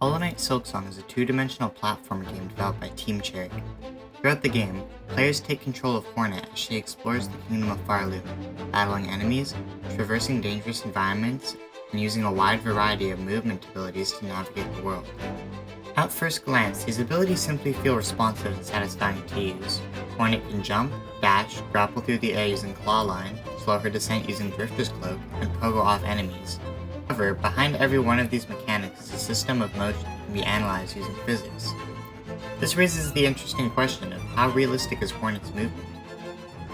Hollow Knight Silksong is a two-dimensional platform game developed by Team Cherry. Throughout the game, players take control of Hornet as she explores the Kingdom of Firelune, battling enemies, traversing dangerous environments, and using a wide variety of movement abilities to navigate the world. At first glance, these abilities simply feel responsive and satisfying to use. Hornet can jump, dash, grapple through the air using Claw Line, slow her descent using Drifter's Cloak, and pogo off enemies. However, behind every one of these mechanics is a system of motion that can be analyzed using physics. This raises the interesting question of how realistic is Hornet's movement?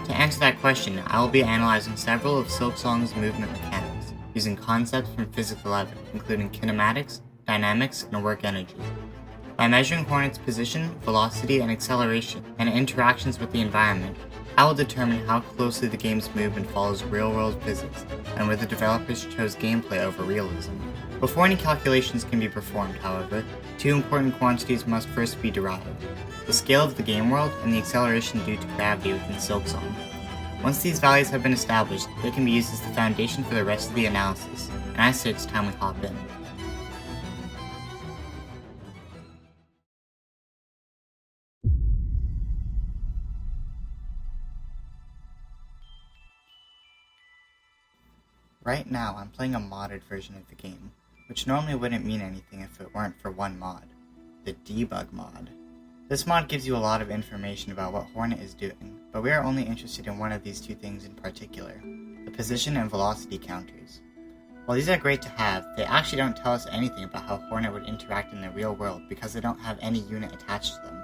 To answer that question, I will be analyzing several of Silksong's movement mechanics, using concepts from Physics 11, including kinematics, dynamics, and work energy. By measuring Hornet's position, velocity, and acceleration, and interactions with the environment, I will determine how closely the game's movement follows real-world physics, and where the developers chose gameplay over realism. Before any calculations can be performed, however, two important quantities must first be derived: the scale of the game world and the acceleration due to gravity within Silksong. Once these values have been established, they can be used as the foundation for the rest of the analysis, and I say it's time we hop in. Right now, I'm playing a modded version of the game, which normally wouldn't mean anything if it weren't for one mod, the debug mod. This mod gives you a lot of information about what Hornet is doing, but we are only interested in one of these two things in particular, the position and velocity counters. While these are great to have, they actually don't tell us anything about how Hornet would interact in the real world because they don't have any unit attached to them.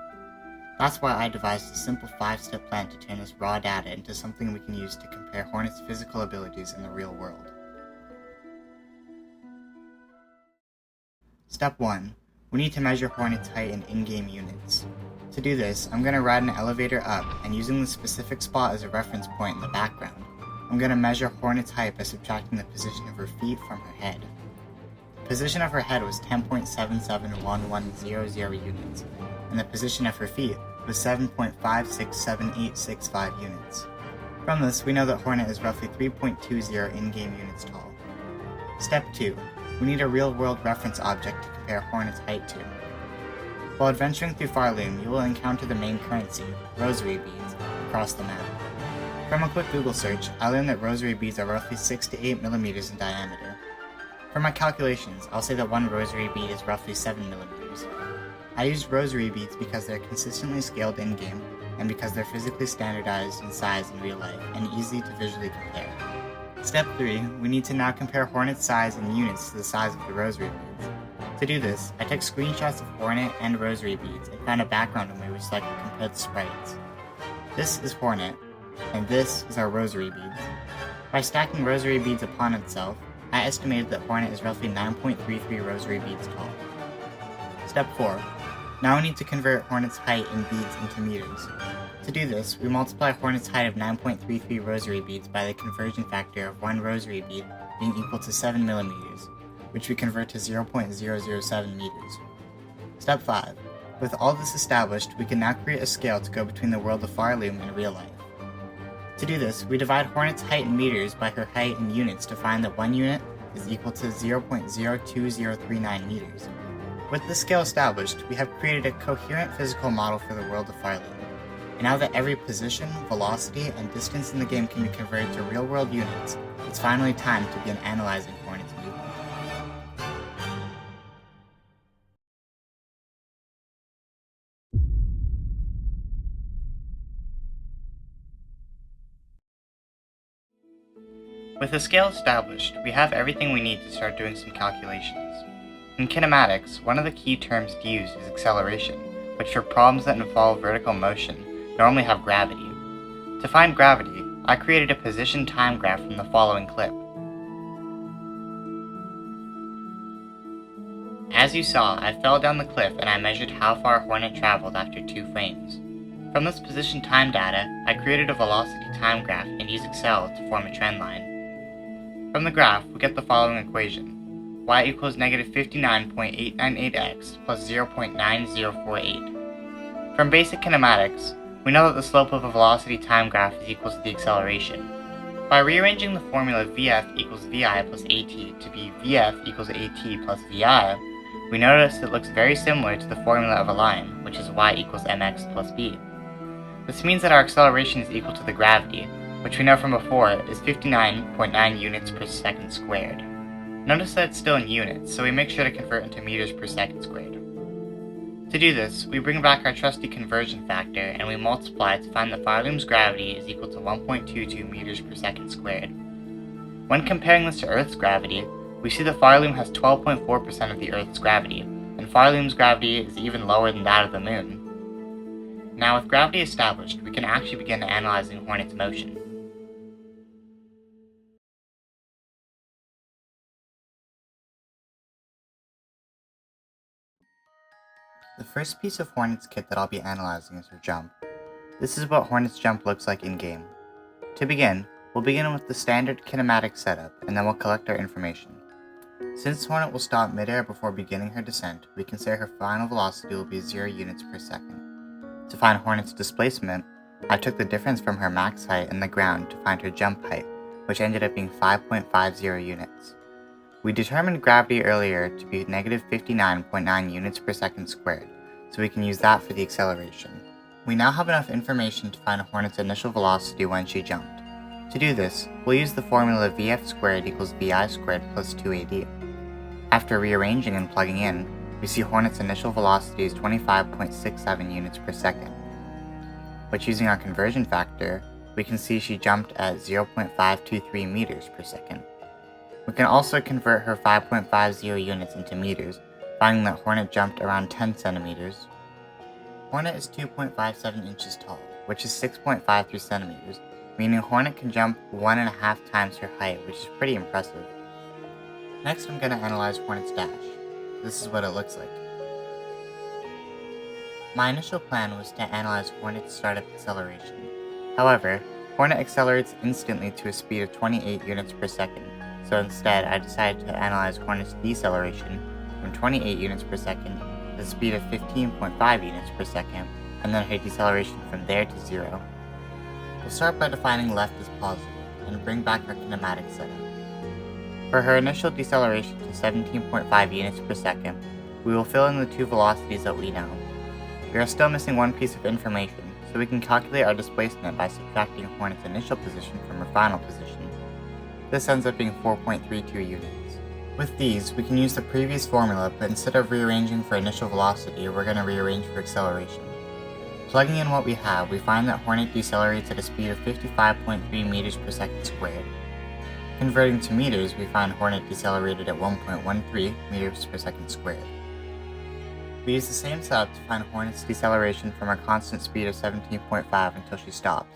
That's why I devised a simple 5-step plan to turn this raw data into something we can use to compare Hornet's physical abilities in the real world. Step 1. We need to measure Hornet's height in in-game units. To do this, I'm going to ride an elevator up, and using the specific spot as a reference point in the background, I'm going to measure Hornet's height by subtracting the position of her feet from her head. The position of her head was 10.771100 units, and the position of her feet was 7.567865 units. From this, we know that Hornet is roughly 3.20 in-game units tall. Step 2. We need a real-world reference object to compare Hornet's height to. While adventuring through Firelune, you will encounter the main currency, rosary beads, across the map. From a quick Google search, I learned that rosary beads are roughly 6 to 8 millimeters in diameter. For my calculations, I'll say that one rosary bead is roughly 7 millimeters. I used rosary beads because they're consistently scaled in-game, and because they're physically standardized in size in real life and easy to visually compare. Step 3. We need to now compare Hornet's size in units to the size of the rosary beads. To do this, I took screenshots of Hornet and rosary beads and found a background image so I could compare the sprites. This is Hornet, and this is our rosary beads. By stacking rosary beads upon itself, I estimated that Hornet is roughly 9.33 rosary beads tall. Step 4. Now we need to convert Hornet's height in beads into meters. To do this, we multiply Hornet's height of 9.33 rosary beads by the conversion factor of one rosary bead being equal to 7 millimeters, which we convert to 0.007 meters. Step 5. With all this established, we can now create a scale to go between the world of Firelune and real life. To do this, we divide Hornet's height in meters by her height in units to find that one unit is equal to 0.02039 meters. With this scale established, we have created a coherent physical model for the world of Firelune. And now that every position, velocity, and distance in the game can be converted to real-world units, it's finally time to begin analyzing Hornet's movement. With the scale established, we have everything we need to start doing some calculations. In kinematics, one of the key terms to use is acceleration, which for problems that involve vertical motion, normally have gravity. To find gravity, I created a position time graph from the following clip. As you saw, I fell down the cliff and I measured how far Hornet traveled after 2 frames. From this position time data, I created a velocity time graph and used Excel to form a trend line. From the graph, we get the following equation: y equals negative 59.898x plus 0.9048. From basic kinematics, we know that the slope of a velocity time graph is equal to the acceleration. By rearranging the formula Vf equals Vi plus At to be Vf equals At plus Vi, we notice it looks very similar to the formula of a line, which is y equals mx plus b. This means that our acceleration is equal to the gravity, which we know from before is 59.9 units per second squared. Notice that it's still in units, so we make sure to convert into meters per second squared. To do this, we bring back our trusty conversion factor and we multiply to find that Farlum's gravity is equal to 1.22 meters per second squared. When comparing this to Earth's gravity, we see that Farlum has 12.4% of the Earth's gravity, and Farlum's gravity is even lower than that of the Moon. Now, with gravity established, we can actually begin analyzing Hornet's motion. The first piece of Hornet's kit that I'll be analyzing is her jump. This is what Hornet's jump looks like in-game. To begin, we'll begin with the standard kinematic setup, and then we'll collect our information. Since Hornet will stop midair before beginning her descent, we can say her final velocity will be 0 units per second. To find Hornet's displacement, I took the difference from her max height and the ground to find her jump height, which ended up being 5.50 units. We determined gravity earlier to be negative 59.9 units per second squared, so we can use that for the acceleration. We now have enough information to find Hornet's initial velocity when she jumped. To do this, we'll use the formula Vf squared equals Vi squared plus 2AD. After rearranging and plugging in, we see Hornet's initial velocity is 25.67 units per second. But using our conversion factor, we can see she jumped at 0.523 meters per second. We can also convert her 5.50 units into meters, finding that Hornet jumped around 10 centimeters. Hornet is 2.57 inches tall, which is 6.53 centimeters, meaning Hornet can jump 1.5 times her height, which is pretty impressive. Next, I'm going to analyze Hornet's dash. This is what it looks like. My initial plan was to analyze Hornet's startup acceleration. However, Hornet accelerates instantly to a speed of 28 units per second, so instead I decided to analyze Hornet's deceleration from 28 units per second to the speed of 15.5 units per second, and then her deceleration from there to 0. We'll start by defining left as positive, and bring back our kinematic setup. For her initial deceleration to 17.5 units per second, we will fill in the two velocities that we know. We are still missing one piece of information, so we can calculate our displacement by subtracting Hornet's initial position from her final position. This ends up being 4.32 units. With these, we can use the previous formula, but instead of rearranging for initial velocity, we're going to rearrange for acceleration. Plugging in what we have, we find that Hornet decelerates at a speed of 55.3 meters per second squared. Converting to meters, we find Hornet decelerated at 1.13 meters per second squared. We use the same setup to find Hornet's deceleration from her constant speed of 17.5 until she stops.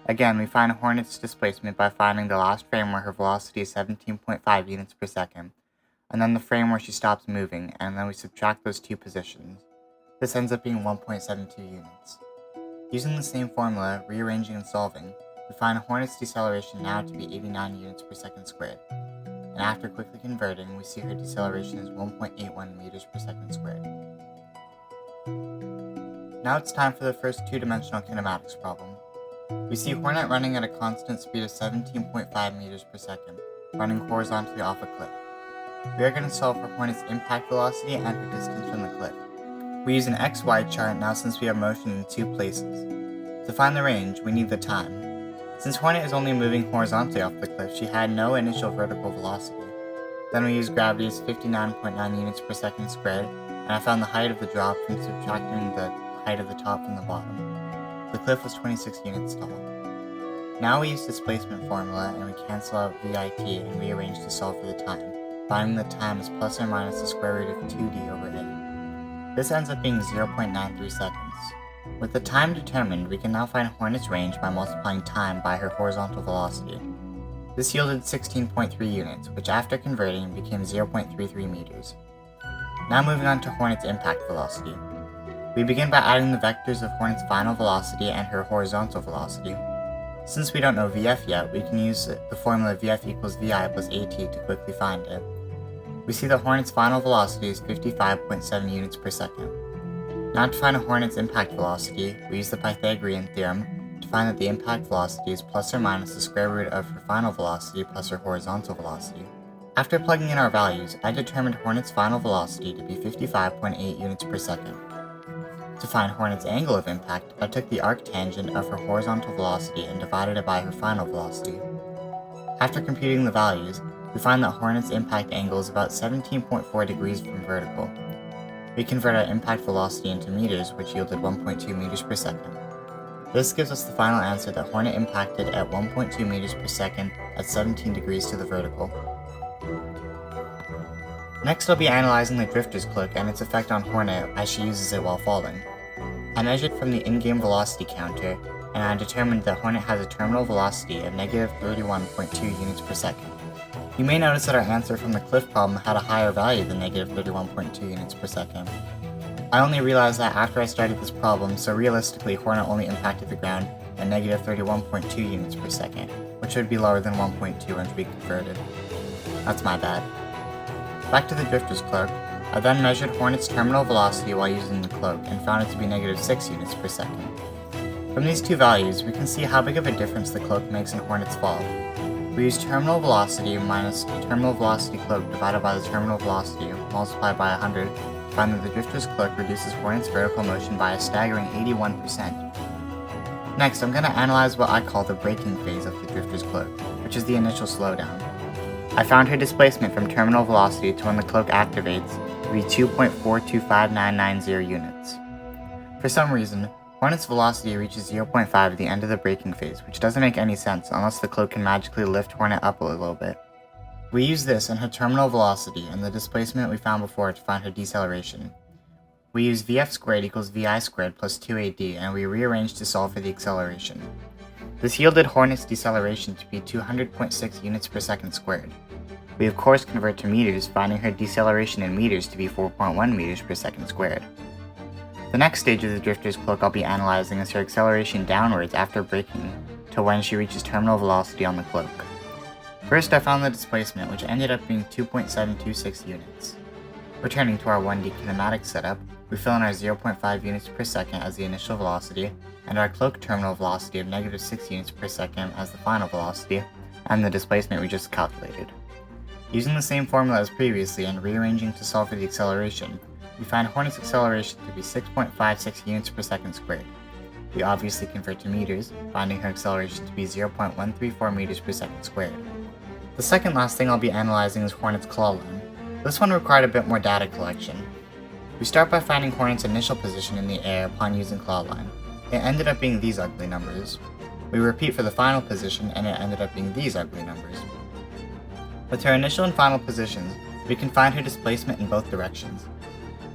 Again, we find Hornet's displacement by finding the last frame where her velocity is 17.5 units per second, and then the frame where she stops moving, and then we subtract those two positions. This ends up being 1.72 units. Using the same formula, rearranging and solving, we find Hornet's deceleration now to be 89 units per second squared, and after quickly converting, we see her deceleration is 1.81 meters per second squared. Now it's time for the first two-dimensional kinematics problem. We see Hornet running at a constant speed of 17.5 meters per second, running horizontally off a cliff. We are going to solve for Hornet's impact velocity and her distance from the cliff. We use an XY chart now since we have motion in two places. To find the range, we need the time. Since Hornet is only moving horizontally off the cliff, she had no initial vertical velocity. Then we use gravity as 59.9 units per second squared, and I found the height of the drop from subtracting the height of the top from the bottom. The cliff was 26 units tall. Now we use displacement formula and we cancel out VIT and rearrange to solve for the time, finding the time is plus or minus the square root of 2d over a. This ends up being 0.93 seconds. With the time determined, we can now find Hornet's range by multiplying time by her horizontal velocity. This yielded 16.3 units, which after converting became 0.33 meters. Now moving on to Hornet's impact velocity. We begin by adding the vectors of Hornet's final velocity and her horizontal velocity. Since we don't know Vf yet, we can use the formula Vf equals Vi plus At to quickly find it. We see that Hornet's final velocity is 55.7 units per second. Now to find Hornet's impact velocity, we use the Pythagorean theorem to find that the impact velocity is plus or minus the square root of her final velocity plus her horizontal velocity. After plugging in our values, I determined Hornet's final velocity to be 55.8 units per second. To find Hornet's angle of impact, I took the arctangent of her horizontal velocity and divided it by her final velocity. After computing the values, we find that Hornet's impact angle is about 17.4 degrees from vertical. We convert our impact velocity into meters, which yielded 1.2 meters per second. This gives us the final answer that Hornet impacted at 1.2 meters per second at 17 degrees to the vertical. Next, I'll be analyzing the Drifter's Cloak and its effect on Hornet as she uses it while falling. I measured from the in-game velocity counter, and I determined that Hornet has a terminal velocity of negative 31.2 units per second. You may notice that our answer from the cliff problem had a higher value than negative 31.2 units per second. I only realized that after I started this problem, so realistically Hornet only impacted the ground at negative 31.2 units per second, which would be lower than 1.2 when to be converted. That's my bad. Back to the Drifter's Cloak, I then measured Hornet's terminal velocity while using the cloak and found it to be negative 6 units per second. From these two values, we can see how big of a difference the cloak makes in Hornet's fall. We use terminal velocity minus terminal velocity cloak divided by the terminal velocity multiplied by 100 to find that the Drifter's Cloak reduces Hornet's vertical motion by a staggering 81%. Next, I'm going to analyze what I call the braking phase of the Drifter's Cloak, which is the initial slowdown. I found her displacement from terminal velocity to when the cloak activates to be 2.425990 units. For some reason, Hornet's velocity reaches 0.5 at the end of the braking phase, which doesn't make any sense unless the cloak can magically lift Hornet up a little bit. We use this and her terminal velocity and the displacement we found before to find her deceleration. We use Vf squared equals Vi squared plus 2AD and we rearrange to solve for the acceleration. This yielded Hornet's deceleration to be 200.6 units per second squared. We of course convert to meters, finding her deceleration in meters to be 4.1 meters per second squared. The next stage of the Drifter's Cloak I'll be analyzing is her acceleration downwards after braking to when she reaches terminal velocity on the cloak. First I found the displacement, which ended up being 2.726 units. Returning to our 1D kinematic setup, we fill in our 0.5 units per second as the initial velocity, and our cloak terminal velocity of negative 6 units per second as the final velocity, and the displacement we just calculated. Using the same formula as previously and rearranging to solve for the acceleration, we find Hornet's acceleration to be 6.56 units per second squared. We obviously convert to meters, finding her acceleration to be 0.134 meters per second squared. The second last thing I'll be analyzing is Hornet's claw line. This one required a bit more data collection. We start by finding Hornet's initial position in the air upon using claw line. It ended up being these ugly numbers. We repeat for the final position and it ended up being these ugly numbers. With her initial and final positions, we can find her displacement in both directions.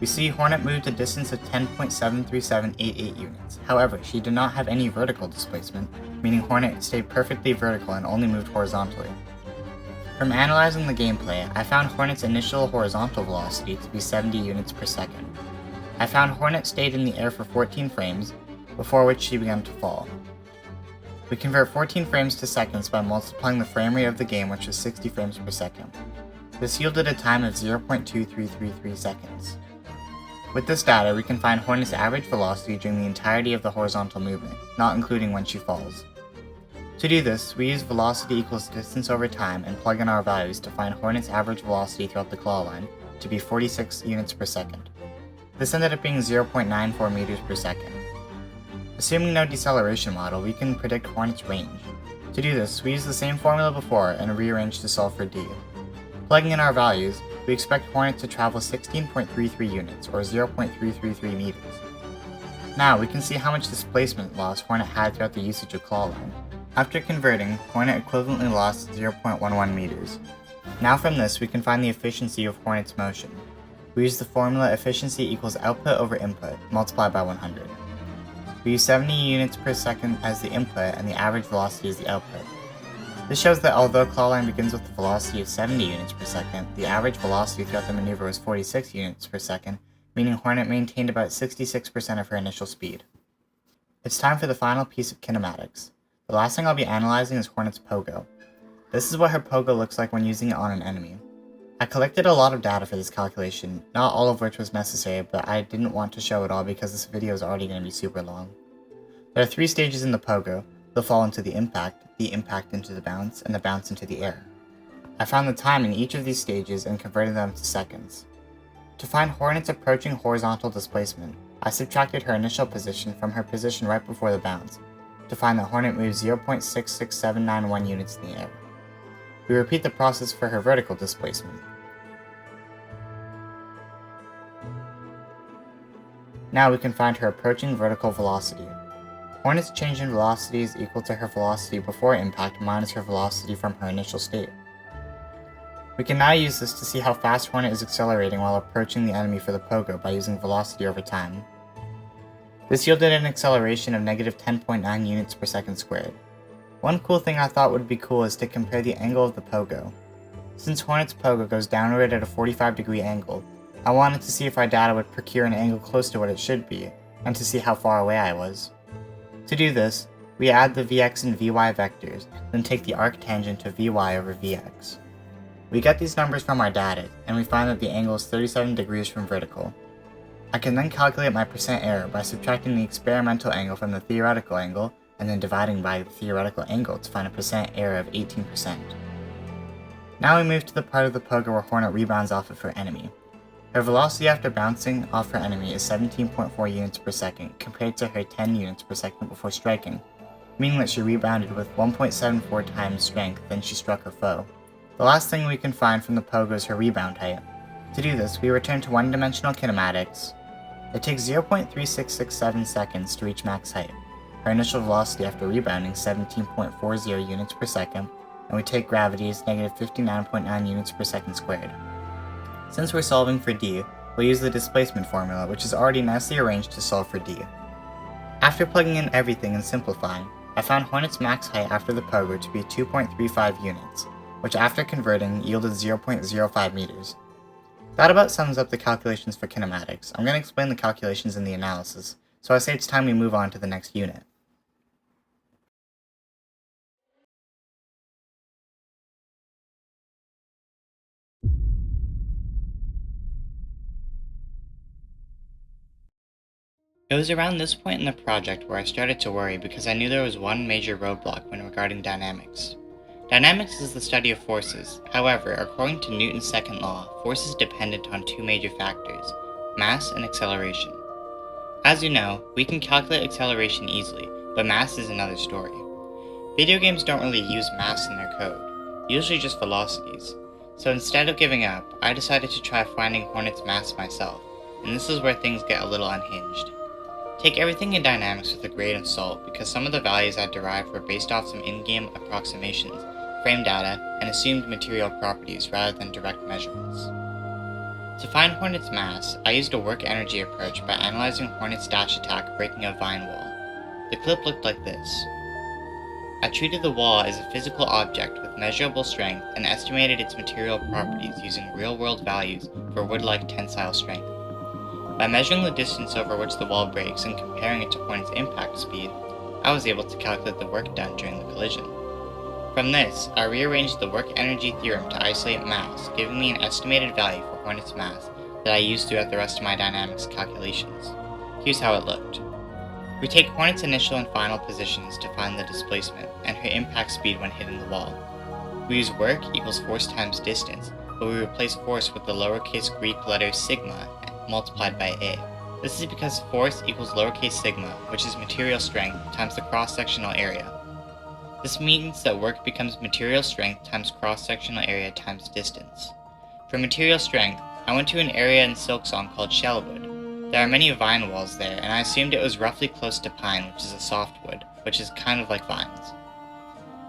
We see Hornet moved a distance of 10.73788 units. However, she did not have any vertical displacement, meaning Hornet stayed perfectly vertical and only moved horizontally. From analyzing the gameplay, I found Hornet's initial horizontal velocity to be 70 units per second. I found Hornet stayed in the air for 14 frames, before which she began to fall. We convert 14 frames to seconds by multiplying the frame rate of the game, which was 60 frames per second. This yielded a time of 0.2333 seconds. With this data, we can find Hornet's average velocity during the entirety of the horizontal movement, not including when she falls. To do this, we use velocity equals distance over time and plug in our values to find Hornet's average velocity throughout the claw line to be 46 units per second. This ended up being 0.94 meters per second. Assuming no deceleration model, we can predict Hornet's range. To do this, we use the same formula before and rearrange to solve for d. Plugging in our values, we expect Hornet to travel 16.33 units, or 0.333 meters. Now, we can see how much displacement loss Hornet had throughout the usage of claw line. After converting, Hornet equivalently lost 0.11 meters. Now from this, we can find the efficiency of Hornet's motion. We use the formula efficiency equals output over input, multiplied by 100. We use 70 units per second as the input and the average velocity as the output. This shows that although claw line begins with a velocity of 70 units per second, the average velocity throughout the maneuver was 46 units per second, meaning Hornet maintained about 66% of her initial speed. It's time for the final piece of kinematics. The last thing I'll be analyzing is Hornet's pogo. This is what her pogo looks like when using it on an enemy. I collected a lot of data for this calculation, not all of which was necessary, but I didn't want to show it all because this video is already going to be super long. There are 3 stages in the pogo: the fall into the impact into the bounce, and the bounce into the air. I found the time in each of these stages and converted them to seconds. To find Hornet's approaching horizontal displacement, I subtracted her initial position from her position right before the bounce, to find that Hornet moves 0.66791 units in the air. We repeat the process for her vertical displacement. Now we can find her approaching vertical velocity. Hornet's change in velocity is equal to her velocity before impact minus her velocity from her initial state. We can now use this to see how fast Hornet is accelerating while approaching the enemy for the pogo by using velocity over time. This yielded an acceleration of negative 10.9 units per second squared. One cool thing I thought would be cool is to compare the angle of the pogo. Since Hornet's pogo goes downward at a 45-degree angle, I wanted to see if our data would procure an angle close to what it should be, and to see how far away I was. To do this, we add the Vx and Vy vectors, then take the arctangent of Vy over Vx. We get these numbers from our data, and we find that the angle is 37 degrees from vertical. I can then calculate my percent error by subtracting the experimental angle from the theoretical angle, and then dividing by the theoretical angle to find a percent error of 18%. Now we move to the part of the pogo where Hornet rebounds off of her enemy. Her velocity after bouncing off her enemy is 17.4 units per second compared to her 10 units per second before striking, meaning that she rebounded with 1.74 times strength than she struck her foe. The last thing we can find from the pogo is her rebound height. To do this, we return to one-dimensional kinematics. It takes 0.3667 seconds to reach max height. Her initial velocity after rebounding is 17.40 units per second, and we take gravity as negative 59.9 units per second squared. Since we're solving for d, we'll use the displacement formula, which is already nicely arranged to solve for d. After plugging in everything and simplifying, I found Hornet's max height after the pogo to be 2.35 units, which after converting yielded 0.05 meters. That about sums up the calculations for kinematics. I'm going to explain the calculations in the analysis, so I say it's time we move on to the next unit. It was around this point in the project where I started to worry because I knew there was one major roadblock when regarding dynamics. Dynamics is the study of forces. However, according to Newton's second law, force is dependent on two major factors, mass and acceleration. As you know, we can calculate acceleration easily, but mass is another story. Video games don't really use mass in their code, usually just velocities. So instead of giving up, I decided to try finding Hornet's mass myself, and this is where things get a little unhinged. Take everything in dynamics with a grain of salt because some of the values I derived were based off some in-game approximations, frame data, and assumed material properties rather than direct measurements. To find Hornet's mass, I used a work energy approach by analyzing Hornet's dash attack breaking a vine wall. The clip looked like this. I treated the wall as a physical object with measurable strength and estimated its material properties using real-world values for wood-like tensile strength. By measuring the distance over which the wall breaks and comparing it to Hornet's impact speed, I was able to calculate the work done during the collision. From this, I rearranged the work energy theorem to isolate mass, giving me an estimated value for Hornet's mass that I used throughout the rest of my dynamics calculations. Here's how it looked. We take Hornet's initial and final positions to find the displacement and her impact speed when hitting the wall. We use work equals force times distance, but we replace force with the lowercase Greek letter sigma multiplied by a. This is because force equals lowercase sigma, which is material strength times the cross-sectional area. This means that work becomes material strength times cross-sectional area times distance. For material strength, I went to an area in Silksong called Shellwood. There are many vine walls there, and I assumed it was roughly close to pine, which is a softwood, which is kind of like vines.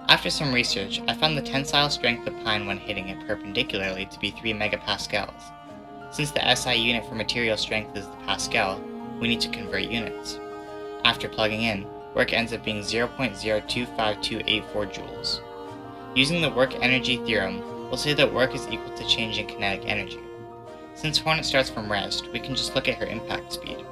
After some research, I found the tensile strength of pine when hitting it perpendicularly to be 3 megapascals. Since the SI unit for material strength is the pascal, we need to convert units. After plugging in, work ends up being 0.025284 joules. Using the work energy theorem, we'll say that work is equal to change in kinetic energy. Since Hornet starts from rest, we can just look at her impact speed.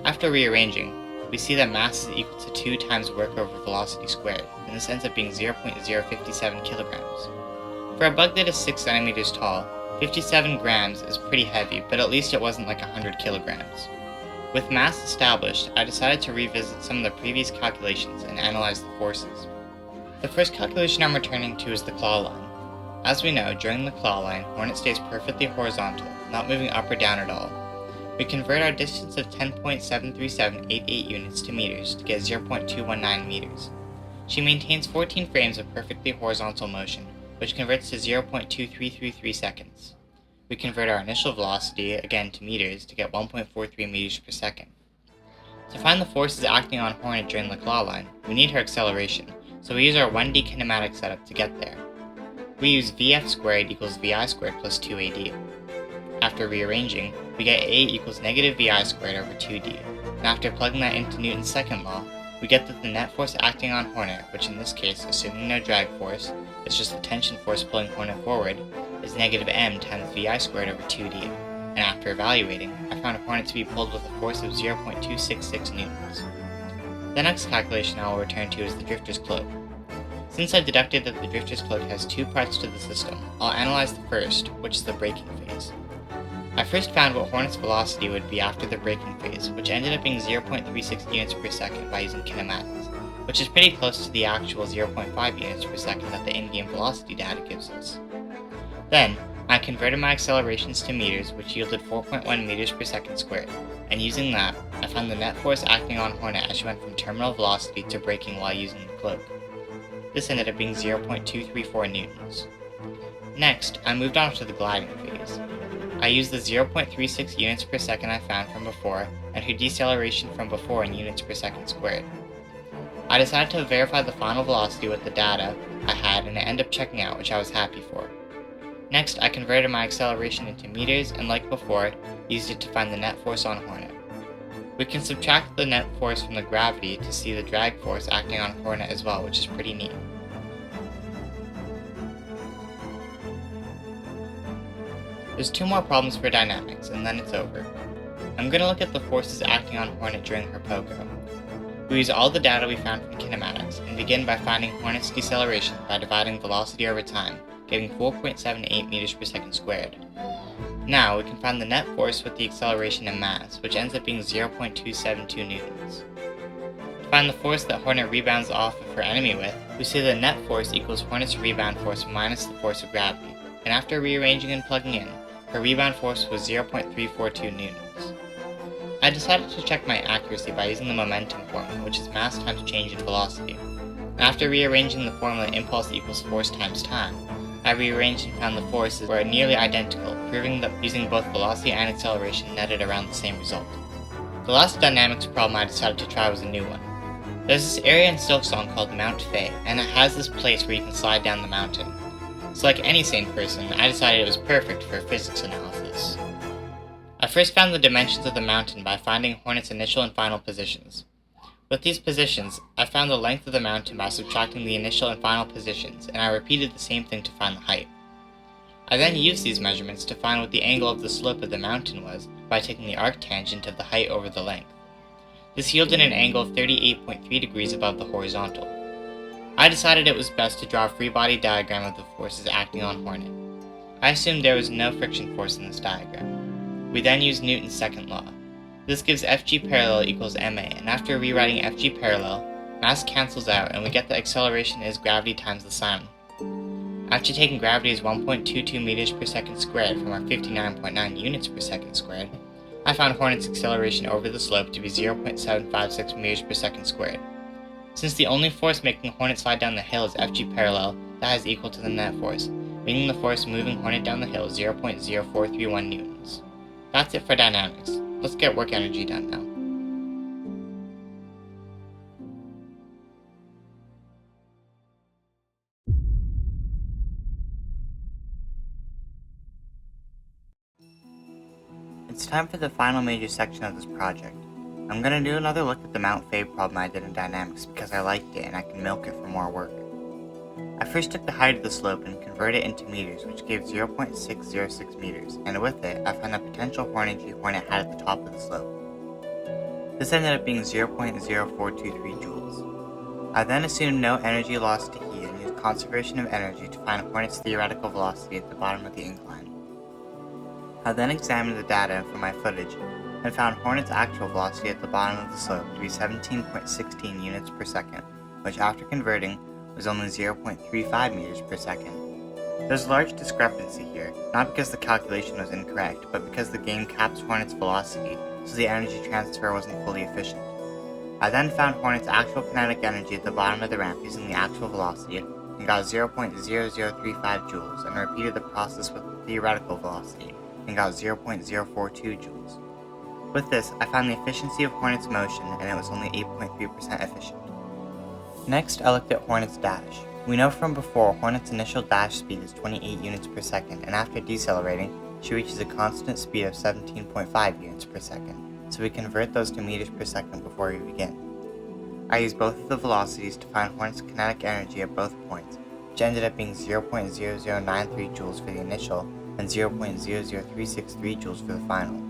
After rearranging, we see that mass is equal to 2 times work over velocity squared, and this ends up being 0.057 kilograms. For a bug that is 6 centimeters tall, 57 grams is pretty heavy, but at least it wasn't like 100 kilograms. With mass established, I decided to revisit some of the previous calculations and analyze the forces. The first calculation I'm returning to is the claw line. As we know, during the claw line, Hornet stays perfectly horizontal, not moving up or down at all. We convert our distance of 10.73788 units to meters to get 0.219 meters. She maintains 14 frames of perfectly horizontal motion, which converts to 0.2333 seconds. We convert our initial velocity, again to meters, to get 1.43 meters per second. To find the forces acting on Hornet during the claw line, we need her acceleration, so we use our 1D kinematic setup to get there. We use Vf squared equals Vi squared plus 2AD. After rearranging, we get A equals negative Vi squared over 2D, and after plugging that into Newton's second law, we get that the net force acting on Hornet, which in this case, assuming no drag force, is just the tension force pulling Hornet forward, is negative m times Vi squared over 2D, and after evaluating, I found Hornet to be pulled with a force of 0.266 newtons. The next calculation I will return to is the drifter's cloak. Since I deducted that the drifter's cloak has two parts to the system, I'll analyze the first, which is the braking phase. I first found what Hornet's velocity would be after the braking phase, which ended up being 0.36 units per second by using kinematics, which is pretty close to the actual 0.5 units per second that the in-game velocity data gives us. Then, I converted my accelerations to meters, which yielded 4.1 meters per second squared, and using that, I found the net force acting on Hornet as she went from terminal velocity to braking while using the cloak. This ended up being 0.234 newtons. Next, I moved on to the gliding phase. I used the 0.36 units per second I found from before, and her deceleration from before in units per second squared. I decided to verify the final velocity with the data I had, and it ended up checking out, which I was happy for. Next, I converted my acceleration into meters, and like before, used it to find the net force on Hornet. We can subtract the net force from the gravity to see the drag force acting on Hornet as well, which is pretty neat. There's two more problems for dynamics, and then it's over. I'm going to look at the forces acting on Hornet during her pogo. We use all the data we found from kinematics, and begin by finding Hornet's deceleration by dividing velocity over time, giving 4.78 meters per second squared. Now, we can find the net force with the acceleration and mass, which ends up being 0.272 newtons. To find the force that Hornet rebounds off of her enemy with, we say the net force equals Hornet's rebound force minus the force of gravity, and after rearranging and plugging in, her rebound force was 0.342 newtons. I decided to check my accuracy by using the momentum formula, which is mass times change in velocity. And after rearranging the formula impulse equals force times time, I rearranged and found the forces were nearly identical, proving that using both velocity and acceleration netted around the same result. The last dynamics problem I decided to try was a new one. There's this area in Silksong called Mount Fay, and it has this place where you can slide down the mountain. So like any sane person, I decided it was perfect for physics analysis. I first found the dimensions of the mountain by finding Hornet's initial and final positions. With these positions, I found the length of the mountain by subtracting the initial and final positions, and I repeated the same thing to find the height. I then used these measurements to find what the angle of the slope of the mountain was by taking the arctangent of the height over the length. This yielded an angle of 38.3 degrees above the horizontal. I decided it was best to draw a free body diagram of the forces acting on Hornet. I assumed there was no friction force in this diagram. We then used Newton's second law. This gives Fg parallel equals ma, and after rewriting Fg parallel, mass cancels out and we get the acceleration is gravity times the sine. After taking gravity as 1.22 meters per second squared from our 59.9 units per second squared, I found Hornet's acceleration over the slope to be 0.756 meters per second squared. Since the only force making Hornet slide down the hill is Fg parallel, that is equal to the net force, meaning the force moving Hornet down the hill is 0.0431 newtons. That's it for dynamics. Let's get work energy done now. It's time for the final major section of this project. I'm going to do another look at the Mount Fay problem I did in dynamics because I liked it and I can milk it for more work. I first took the height of the slope and converted it into meters, which gave 0.606 meters, and with it, I found the potential energy Hornet had at the top of the slope. This ended up being 0.0423 joules. I then assumed no energy lost to heat and used conservation of energy to find Hornet's theoretical velocity at the bottom of the incline. I then examined the data from my footage and found Hornet's actual velocity at the bottom of the slope to be 17.16 units per second, which after converting was only 0.35 meters per second. There's a large discrepancy here, not because the calculation was incorrect, but because the game caps Hornet's velocity, so the energy transfer wasn't fully efficient. I then found Hornet's actual kinetic energy at the bottom of the ramp using the actual velocity, and got 0.0035 joules, and repeated the process with the theoretical velocity, and got 0.042 joules. With this, I found the efficiency of Hornet's motion, and it was only 8.3% efficient. Next, I looked at Hornet's dash. We know from before Hornet's initial dash speed is 28 units per second, and after decelerating, she reaches a constant speed of 17.5 units per second, so we convert those to meters per second before we begin. I used both of the velocities to find Hornet's kinetic energy at both points, which ended up being 0.0093 joules for the initial and 0.00363 joules for the final.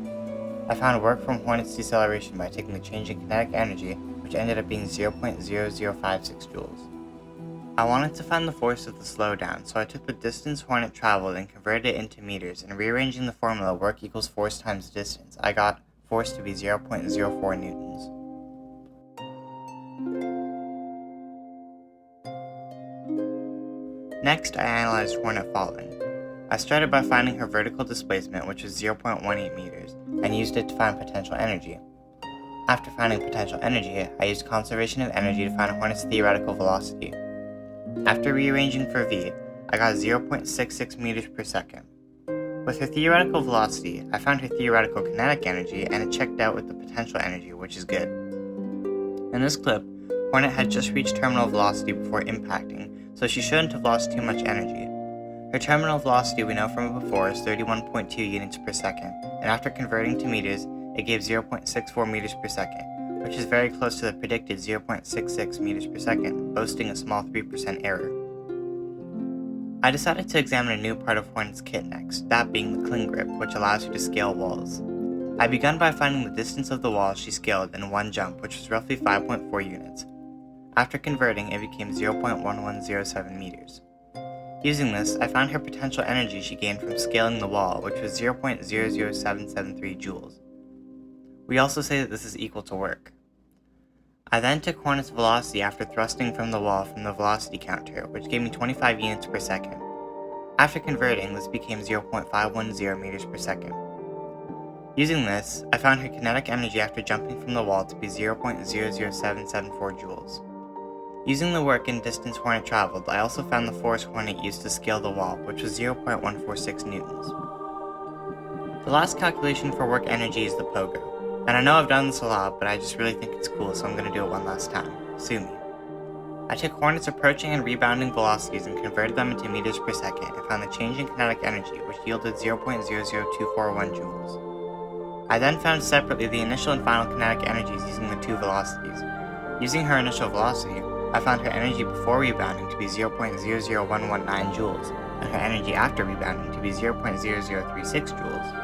I found work from Hornet's deceleration by taking the change in kinetic energy, which ended up being 0.0056 joules. I wanted to find the force of the slowdown, so I took the distance Hornet traveled and converted it into meters, and rearranging the formula work equals force times distance, I got force to be 0.04 newtons. Next, I analyzed Hornet falling. I started by finding her vertical displacement, which was 0.18 meters, and used it to find potential energy. After finding potential energy, I used conservation of energy to find Hornet's theoretical velocity. After rearranging for v, I got 0.66 meters per second. With her theoretical velocity, I found her theoretical kinetic energy, and it checked out with the potential energy, which is good. In this clip, Hornet had just reached terminal velocity before impacting, so she shouldn't have lost too much energy. Her terminal velocity we know from before is 31.2 units per second, and after converting to meters, it gave 0.64 meters per second, which is very close to the predicted 0.66 meters per second, boasting a small 3% error. I decided to examine a new part of Hornet's kit next, that being the cling grip, which allows her to scale walls. I began by finding the distance of the wall she scaled in one jump, which was roughly 5.4 units. After converting, it became 0.1107 meters. Using this, I found her potential energy she gained from scaling the wall, which was 0.00773 joules. We also say that this is equal to work. I then took Hornet's velocity after thrusting from the wall from the velocity counter, which gave me 25 units per second. After converting, this became 0.510 meters per second. Using this, I found her kinetic energy after jumping from the wall to be 0.00774 joules. Using the work and distance Hornet traveled, I also found the force Hornet used to scale the wall, which was 0.146 newtons. The last calculation for work energy is the pogo, and I know I've done this a lot, but I just really think it's cool, so I'm going to do it one last time. Sue me. I took Hornet's approaching and rebounding velocities and converted them into meters per second, and found the change in kinetic energy, which yielded 0.00241 joules. I then found separately the initial and final kinetic energies using the two velocities. Using her initial velocity, I found her energy before rebounding to be 0.00119 joules, and her energy after rebounding to be 0.0036 joules.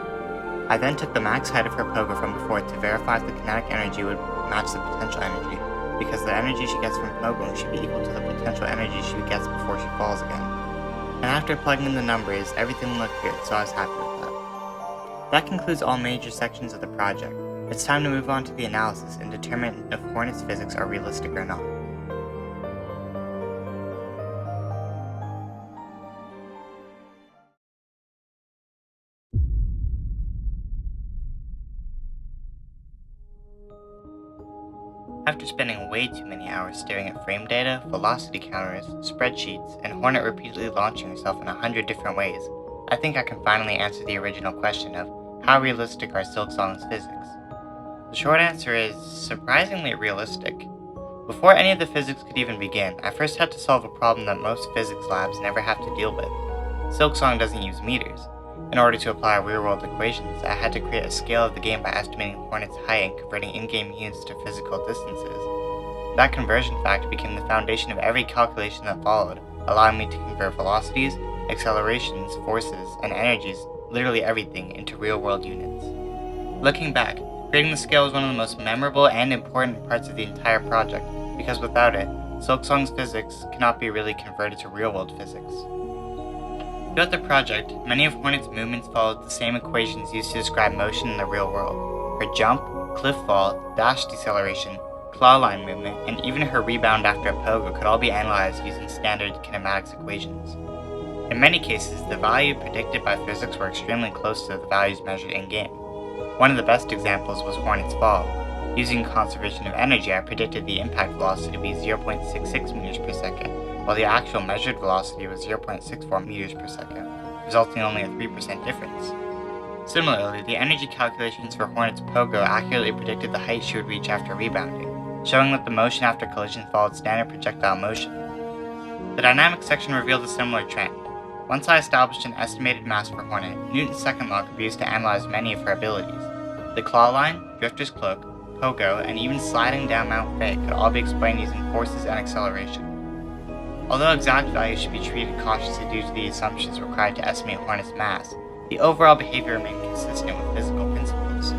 I then took the max height of her pogo from before to verify if the kinetic energy would match the potential energy, because the energy she gets from pogoing should be equal to the potential energy she gets before she falls again. And after plugging in the numbers, everything looked good, so I was happy with that. That concludes all major sections of the project. It's time to move on to the analysis and determine if Hornet's physics are realistic or not. After spending way too many hours staring at frame data, velocity counters, spreadsheets, and Hornet repeatedly launching herself in 100 different ways, I think I can finally answer the original question of how realistic are Silksong's physics? The short answer is surprisingly realistic. Before any of the physics could even begin, I first had to solve a problem that most physics labs never have to deal with. Silksong doesn't use meters. In order to apply real-world equations, I had to create a scale of the game by estimating Hornet's height and converting in-game units to physical distances. That conversion fact became the foundation of every calculation that followed, allowing me to convert velocities, accelerations, forces, and energies, literally everything, into real-world units. Looking back, creating the scale was one of the most memorable and important parts of the entire project, because without it, Silksong's physics cannot be really converted to real-world physics. Throughout the project, many of Hornet's movements followed the same equations used to describe motion in the real world. Her jump, cliff fall, dash deceleration, claw line movement, and even her rebound after a pogo could all be analyzed using standard kinematics equations. In many cases, the value predicted by physics were extremely close to the values measured in-game. One of the best examples was Hornet's fall. Using conservation of energy, I predicted the impact velocity to be 0.66 meters per second, while the actual measured velocity was 0.64 meters per second, resulting in only a 3% difference. Similarly, the energy calculations for Hornet's pogo accurately predicted the height she would reach after rebounding, showing that the motion after collision followed standard projectile motion. The dynamics section revealed a similar trend. Once I established an estimated mass for Hornet, Newton's second law could be used to analyze many of her abilities. The claw line, drifter's cloak, pogo, and even sliding down Mount Faye could all be explained using forces and acceleration. Although exact values should be treated cautiously due to the assumptions required to estimate Hornet's mass, the overall behavior remained consistent with physical principles.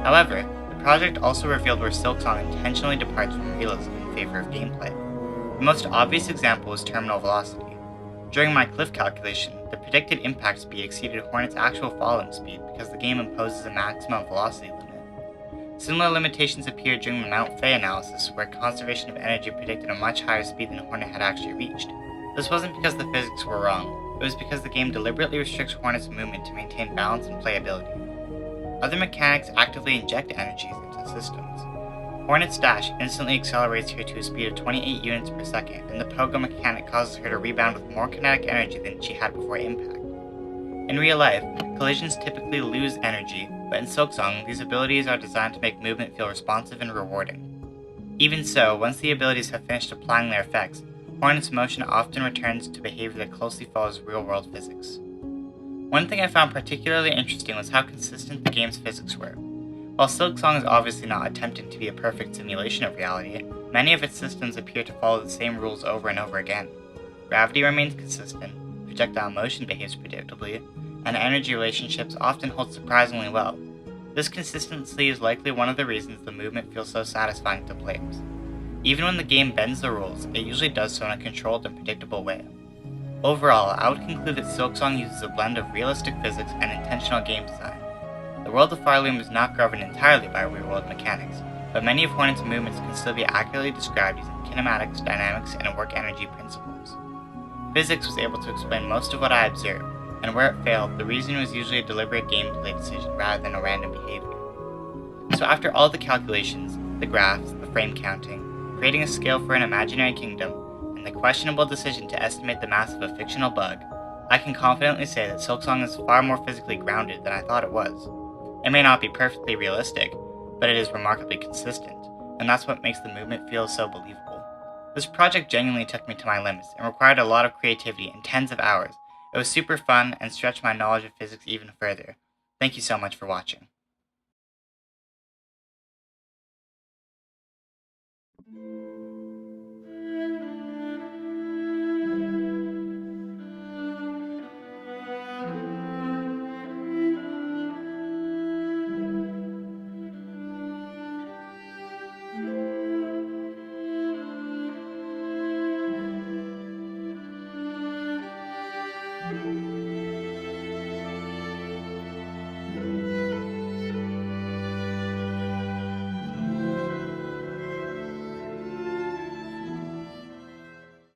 However, the project also revealed where Silksong intentionally departs from realism in favor of gameplay. The most obvious example was terminal velocity. During my cliff calculation, the predicted impact speed exceeded Hornet's actual falling speed because the game imposes a maximum velocity limit. Similar limitations appeared during the Mount Faye analysis, where conservation of energy predicted a much higher speed than Hornet had actually reached. This wasn't because the physics were wrong, it was because the game deliberately restricts Hornet's movement to maintain balance and playability. Other mechanics actively inject energies into the systems. Hornet's dash instantly accelerates her to a speed of 28 units per second, and the pogo mechanic causes her to rebound with more kinetic energy than she had before impact. In real life, collisions typically lose energy, but in Silksong, these abilities are designed to make movement feel responsive and rewarding. Even so, once the abilities have finished applying their effects, Hornet's motion often returns to behavior that closely follows real-world physics. One thing I found particularly interesting was how consistent the game's physics were. While Silksong is obviously not attempting to be a perfect simulation of reality, many of its systems appear to follow the same rules over and over again. Gravity remains consistent, projectile motion behaves predictably, and energy relationships often hold surprisingly well. This consistency is likely one of the reasons the movement feels so satisfying to players. Even when the game bends the rules, it usually does so in a controlled and predictable way. Overall, I would conclude that Silksong uses a blend of realistic physics and intentional game design. The world of Farloom is not governed entirely by real-world mechanics, but many of Hornet's movements can still be accurately described using kinematics, dynamics, and work energy principles. Physics was able to explain most of what I observed, and where it failed, the reason was usually a deliberate gameplay decision rather than a random behavior. So after all the calculations, the graphs, the frame counting, creating a scale for an imaginary kingdom, and the questionable decision to estimate the mass of a fictional bug, I can confidently say that Silksong is far more physically grounded than I thought it was. It may not be perfectly realistic, but it is remarkably consistent, and that's what makes the movement feel so believable. This project genuinely took me to my limits and required a lot of creativity and tens of hours. It was super fun and stretched my knowledge of physics even further. Thank you so much for watching.